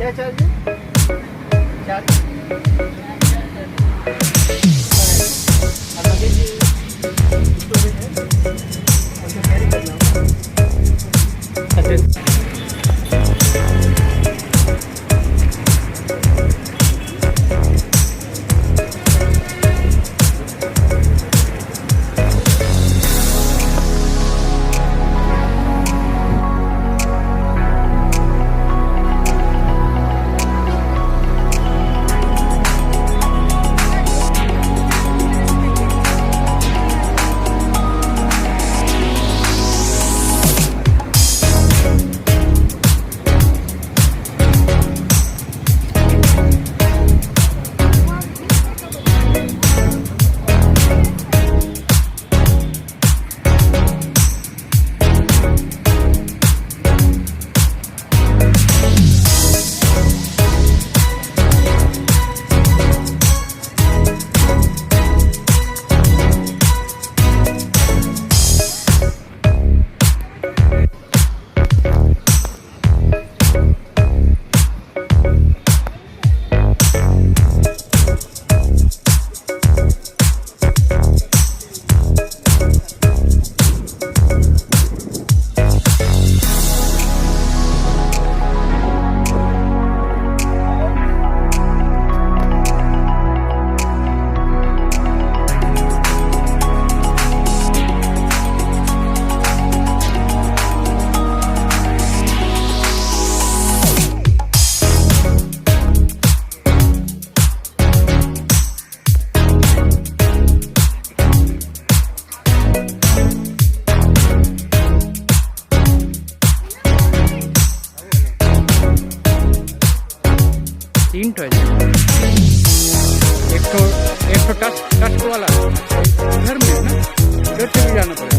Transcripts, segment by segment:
क्या चार्ज है? चार्ज और लगेज स्टोरेज है, उसको कैरी करना होगा। अच्छा तीन टॉय एक तो टच वाला घर में ना, घर से भी जाना पड़ेगा।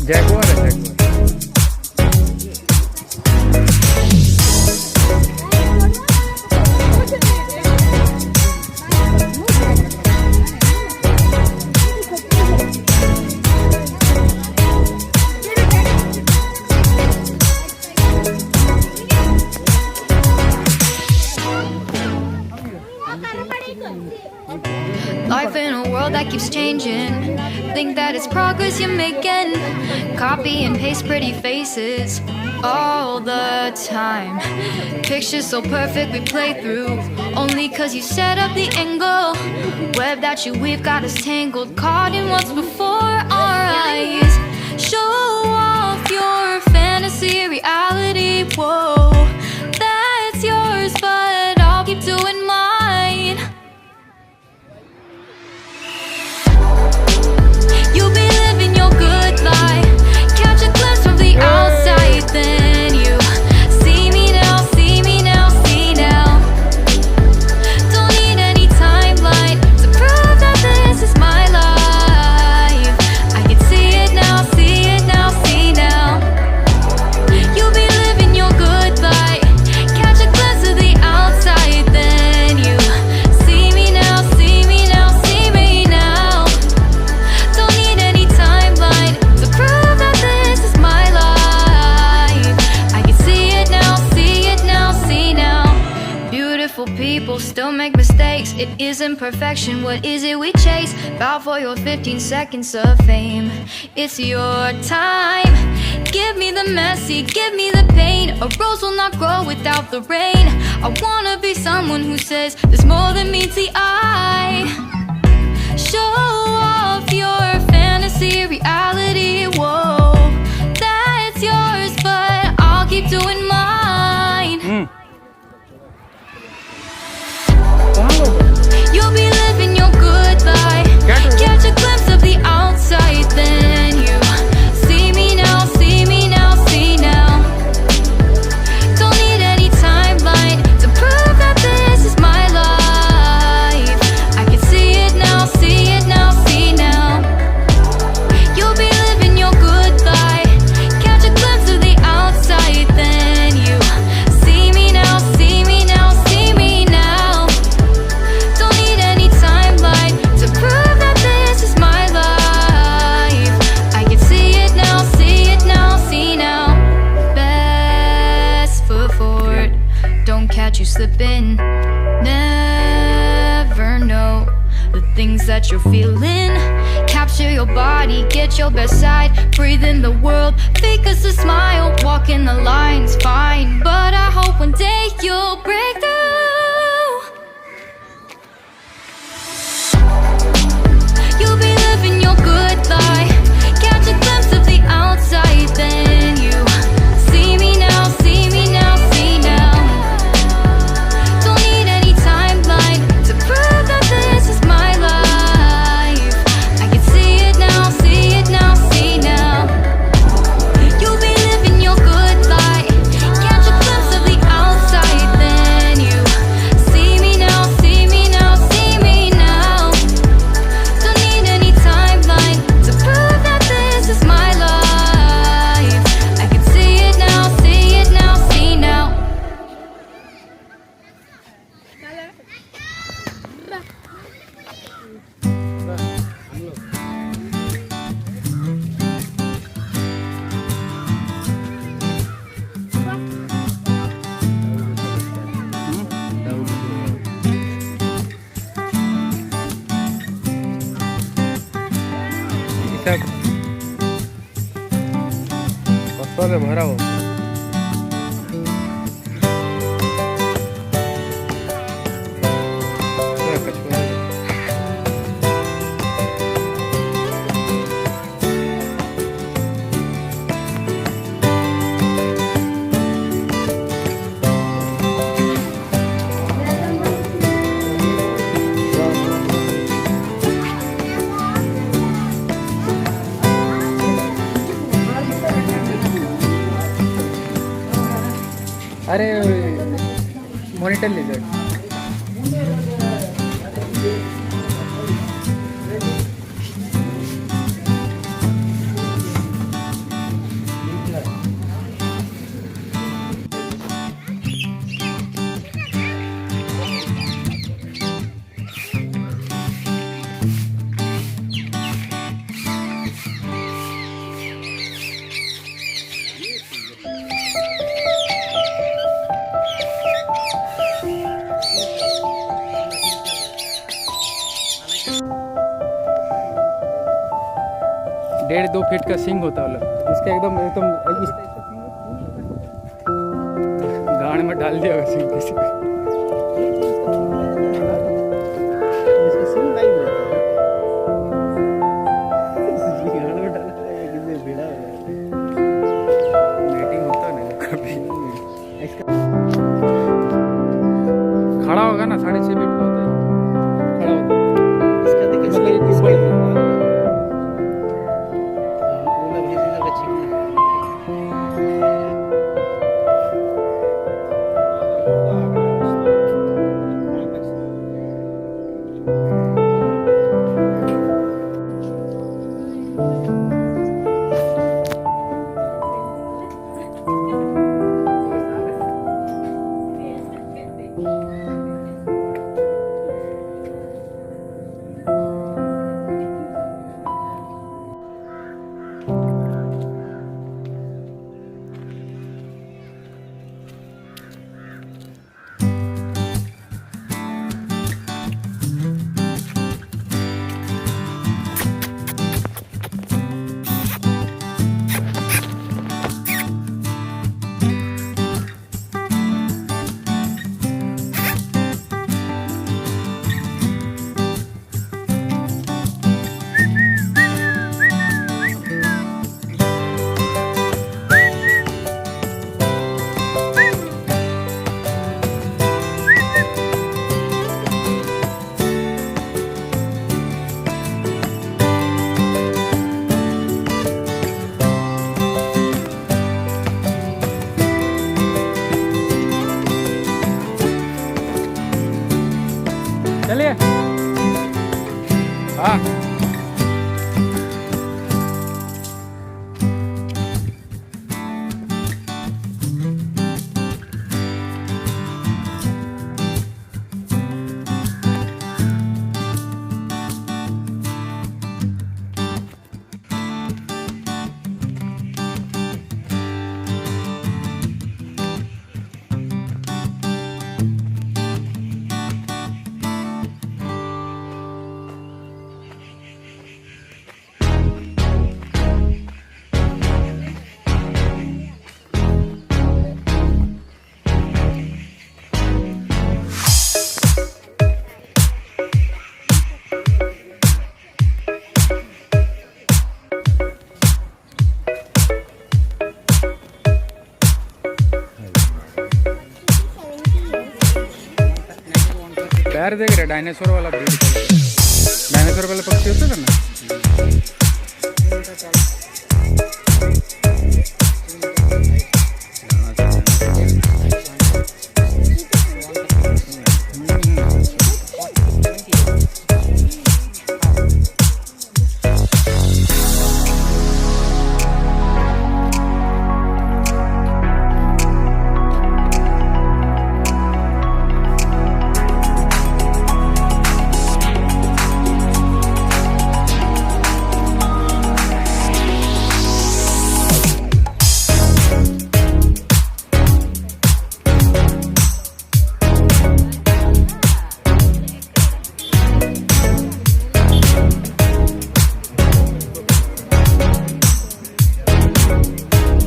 जैगुआर है, Jaguar. Life in a world that keeps changing. Think that it's progress you're making. Copy and paste pretty faces all the time. Pictures so perfect we play through. Only cause you set up the angle. Web that you weave got us tangled. Caught in what's before our eyes. Show off your fantasy reality. Whoa, that's yours, but I'll keep doing mine. You'll be living your good life. Catch a glimpse from the outside, then you see me now, see me now, see now. Don't need any timeline to prove that this is my life. I can see it now, see it now, see now. You'll be living your good life. Catch a glimpse of the outside, then you see me now, see me now, see me now. Don't need any timeline to prove that this is my life. I can see it now, see it now, see now. Beautiful people still make mistakes. It isn't perfection, what is it we chase? Bow for your 15 seconds of fame. It's your time. Give me the messy, give me the pain. A rose will not grow without the rain. I wanna be someone who says there's more than meets the eye. Show off your fantasy reality. Whoa, that's yours, but I'll keep doing mine. things that you're feeling. Capture your body, get your best side. Breathe in the world, fake us a smile. Walking the lines, fine. But I hope one day you'll break through. You'll be living your good life. Catch a glimpse of the outside, then you see me now, see me now, see now. Don't need any timeline to prove that this is my life. I can see it now, see it now, see now. You'll be living your good life. Catch a glimpse of the outside, then you see me now, see me now, see me now. Don't need any timeline to prove that this is my life. I can see it now, see it now, see now. सब कस्बा में भरा हो अरे monitor ले लो डेढ़ 2 feet का सिंग होता है इसका एकदम एकदम इस गाड़ में डाल दिया होगा सिंग किसी खड़ा होगा ना 6.5 फीट का होता है खड़ा होता है इसका देखिए यार देख रहे डायनासोर वाला ब्रीड, डायनासोर वाला पक्षी होता था ना।